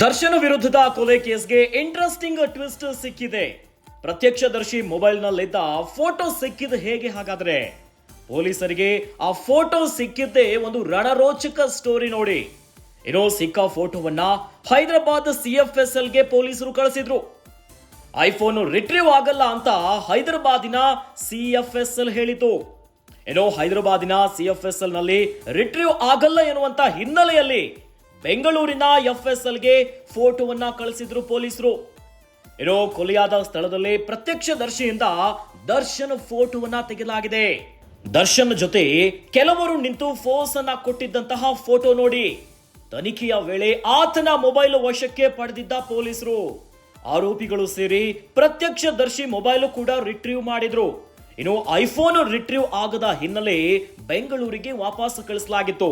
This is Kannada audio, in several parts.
ದರ್ಶನ್ ವಿರುದ್ಧದ ಕೊಲೆ ಕೇಸ್ಗೆ ಇಂಟ್ರೆಸ್ಟಿಂಗ್ ಟ್ವಿಸ್ಟ್ ಸಿಕ್ಕಿದೆ. ಪ್ರತ್ಯಕ್ಷದರ್ಶಿ ಮೊಬೈಲ್ನಲ್ಲಿದ್ದ ಫೋಟೋ ಸಿಕ್ಕಿದ ಹೇಗೆ? ಹಾಗಾದ್ರೆ ಪೊಲೀಸರಿಗೆ ಆ ಫೋಟೋ ಸಿಕ್ಕಿದ್ದೇ ಒಂದು ರಣರೋಚಕ ಸ್ಟೋರಿ ನೋಡಿ. ಏನೋ ಸಿಕ್ಕ ಫೋಟೋವನ್ನ ಹೈದರಾಬಾದ್ CFSLಗೆ ಪೊಲೀಸರು ಕಳಿಸಿದ್ರು. ಐಫೋನ್ ರಿಟ್ರೀವ್ ಆಗಲ್ಲ ಅಂತ ಹೈದರಾಬಾದಿನ CFSL ಹೇಳಿತು. ಏನೋ ಹೈದರಾಬಾದಿನ CFSL ನಲ್ಲಿ ರಿಟ್ರೀವ್ ಆಗಲ್ಲ ಎನ್ನುವಂತ ಹಿನ್ನೆಲೆಯಲ್ಲಿ ಬೆಂಗಳೂರಿನ FSLಗೆ ಫೋಟೋವನ್ನ ಕಳಿಸಿದ್ರು ಪೊಲೀಸರು. ಏನೋ ಕೊಲೆಯಾದ ಸ್ಥಳದಲ್ಲಿ ಪ್ರತ್ಯಕ್ಷದರ್ಶಿಯಿಂದ ದರ್ಶನ್ ಫೋಟೋವನ್ನ ತೆಗೆಯಲಾಗಿದೆ. ದರ್ಶನ್ ಜೊತೆ ಕೆಲವರು ನಿಂತು ಫೋಸ್ ಅನ್ನ ಕೊಟ್ಟಿದ್ದಂತಹ ಫೋಟೋ ನೋಡಿ. ತನಿಖೆಯ ವೇಳೆ ಆತನ ಮೊಬೈಲ್ ವಶಕ್ಕೆ ಪಡೆದಿದ್ದ ಪೊಲೀಸರು ಆರೋಪಿಗಳು ಸೇರಿ ಪ್ರತ್ಯಕ್ಷದರ್ಶಿ ಮೊಬೈಲ್ ಕೂಡ ರಿಟ್ರೀವ್ ಮಾಡಿದ್ರು. ಇನ್ನು ಐಫೋನ್ ರಿಟ್ರೀವ್ ಆಗದ ಹಿನ್ನೆಲೆ ಬೆಂಗಳೂರಿಗೆ ವಾಪಸ್ ಕಳಿಸಲಾಗಿತ್ತು.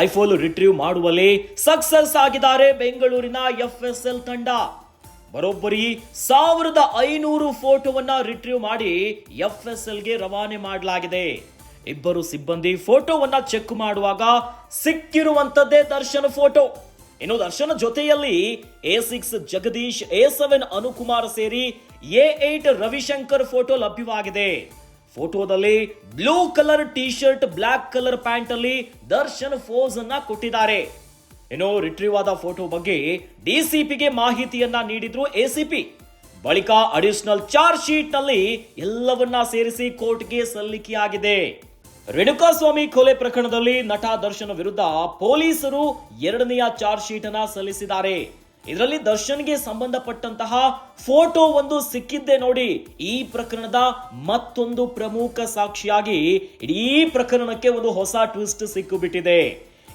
ಐಫೋನ್ ರಿಟ್ರೀವ್ ಮಾಡುವಲ್ಲಿ ಸಕ್ಸಸ್ ಆಗಿದ್ದಾರೆ ಬೆಂಗಳೂರಿನ FSL ತಂಡ. ಬರೋಬ್ಬರಿ 1500 ಫೋಟೋವನ್ನ ರಿಟ್ರೀವ್ ಮಾಡಿ FSLಗೆ ರವಾನೆ ಮಾಡಲಾಗಿದೆ. ಇಬ್ಬರು ಸಿಬ್ಬಂದಿ ಫೋಟೋವನ್ನ ಚೆಕ್ ಮಾಡುವಾಗ ಸಿಕ್ಕಿರುವಂತದ್ದೇ ದರ್ಶನ್ ಫೋಟೋ. ಇನ್ನು ದರ್ಶನ್ ಜೊತೆಯಲ್ಲಿ A6 ಜಗದೀಶ್, A7 ಅನುಕುಮಾರ್ ಸೇರಿ A8 ರವಿಶಂಕರ್ ಫೋಟೋ ಲಭ್ಯವಾಗಿದೆ. ಫೋಟೋದಲ್ಲಿ blue colour T shirt, black colour pant ಅಲ್ಲಿ ದರ್ಶನ್ ಫೋಸ್ ಅನ್ನ ಕೊಟ್ಟಿದ್ದಾರೆ. ಏನೋ ರಿಟ್ರೀವ್ ಆದ ಫೋಟೋ ಬಗ್ಗೆ DCPಗೆ ಮಾಹಿತಿಯನ್ನ ನೀಡಿದ್ರು ACP. ಬಳಿಕ ಅಡಿಷನಲ್ ಚಾರ್ಜ್ ಶೀಟ್ ನಲ್ಲಿ ಎಲ್ಲವನ್ನ ಸೇರಿಸಿ ಕೋರ್ಟ್ಗೆ ಸಲ್ಲಿಕೆಯಾಗಿದೆ. ರೇಣುಕಾಸ್ವಾಮಿ ಕೊಲೆ ಪ್ರಕರಣದಲ್ಲಿ ನಟ ದರ್ಶನ್ ವಿರುದ್ಧ ಪೊಲೀಸರು 2ನೇ ಚಾರ್ಜ್ ಶೀಟ್ ಅನ್ನ ಸಲ್ಲಿಸಿದ್ದಾರೆ. ಇದರಲ್ಲಿ ದರ್ಶನ್ಗೆ ಸಂಬಂಧಪಟ್ಟಂತಹ ಫೋಟೋ ಒಂದು ಸಿಕ್ಕಿದ್ದೆ ನೋಡಿ. ಈ ಪ್ರಕರಣದ ಮತ್ತೊಂದು ಪ್ರಮುಖ ಸಾಕ್ಷಿಯಾಗಿ ಇಡೀ ಪ್ರಕರಣಕ್ಕೆ ಒಂದು ಹೊಸ ಟ್ವಿಸ್ಟ್ ಸಿಕ್ಕಿಬಿಟ್ಟಿದೆ.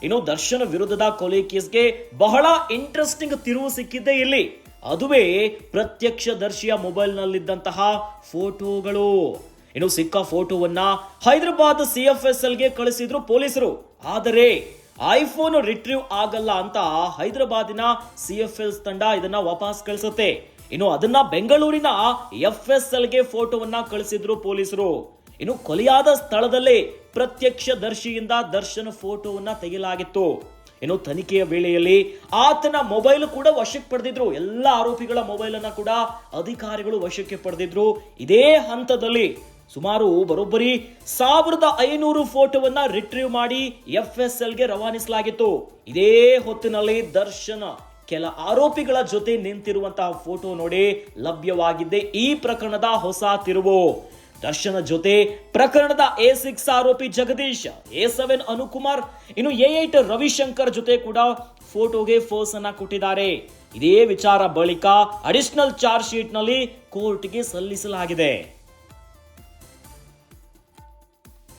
ಇನ್ನು ದರ್ಶನ್ ವಿರುದ್ಧದ ಕೊಲೆ ಕೇಸ್ಗೆ ಬಹಳ ಇಂಟ್ರೆಸ್ಟಿಂಗ್ ತಿರುವು ಸಿಕ್ಕಿದ್ದೆ ಇಲ್ಲಿ. ಅದುವೇ ಪ್ರತ್ಯಕ್ಷದರ್ಶಿಯ ಮೊಬೈಲ್ ನಲ್ಲಿದ್ದಂತಹ ಫೋಟೋಗಳು. ಇನ್ನು ಸಿಕ್ಕ ಫೋಟೋವನ್ನ ಹೈದರಾಬಾದ್ CFSLಗೆ ಕಳಿಸಿದ್ರು ಪೊಲೀಸರು. ಆದರೆ ಐಫೋನ್ ರಿಟ್ರೀವ್ ಆಗಲ್ಲ ಅಂತ ಹೈದರಾಬಾದಿನ CFS ತಂಡ ಇದನ್ನ ವಾಪಸ್ ಕಳಿಸುತ್ತೆ. ಇನ್ನು ಅದನ್ನ ಬೆಂಗಳೂರಿನ FSLಗೆ ಫೋಟೋವನ್ನ ಕಳಿಸಿದ್ರು ಪೊಲೀಸರು. ಇನ್ನು ಕೊಲೆಯಾದ ಸ್ಥಳದಲ್ಲೇ ಪ್ರತ್ಯಕ್ಷದರ್ಶಿಯಿಂದ ದರ್ಶನ್ ಫೋಟೋವನ್ನ ತೆಗೆಯಲಾಗಿತ್ತು. ಇನ್ನು ತನಿಖೆಯ ವೇಳೆಯಲ್ಲಿ ಆತನ ಮೊಬೈಲ್ ಕೂಡ ವಶಕ್ಕೆ ಪಡೆದಿದ್ರು. ಎಲ್ಲ ಆರೋಪಿಗಳ ಮೊಬೈಲ್ ಅನ್ನ ಕೂಡ ಅಧಿಕಾರಿಗಳು ವಶಕ್ಕೆ ಪಡೆದಿದ್ರು. ಇದೇ ಹಂತದಲ್ಲಿ ಸುಮಾರು ಬರೋಬ್ಬರಿ 1500 ಫೋಟೋವನ್ನ ರಿಟ್ರೀವ್ ಮಾಡಿ FSLಗೆ ರವಾನಿಸಲಾಗಿತ್ತು. ಇದೇ ಹೊತ್ತಿನಲ್ಲಿ ದರ್ಶನ್ ಕೆಲ ಆರೋಪಿಗಳ ಜೊತೆ ನಿಂತಿರುವಂತಹ ಫೋಟೋ ನೋಡಿ ಲಭ್ಯವಾಗಿದ್ದೆ ಈ ಪ್ರಕರಣದ ಹೊಸ ತಿರುವು. ದರ್ಶನ್ ಜೊತೆ ಪ್ರಕರಣದ A6 ಆರೋಪಿ ಜಗದೀಶ್, A7 ಅನುಕುಮಾರ್, ಇನ್ನು A8 ರವಿಶಂಕರ್ ಜೊತೆ ಕೂಡ ಫೋಟೋಗೆ ಫೋಸ್ ಅನ್ನ ಕೊಟ್ಟಿದ್ದಾರೆ. ಇದೇ ವಿಚಾರ ಬಳಿಕ ಅಡಿಷನಲ್ ಚಾರ್ಜ್ ಶೀಟ್ ನಲ್ಲಿ ಕೋರ್ಟ್ಗೆ ಸಲ್ಲಿಸಲಾಗಿದೆ.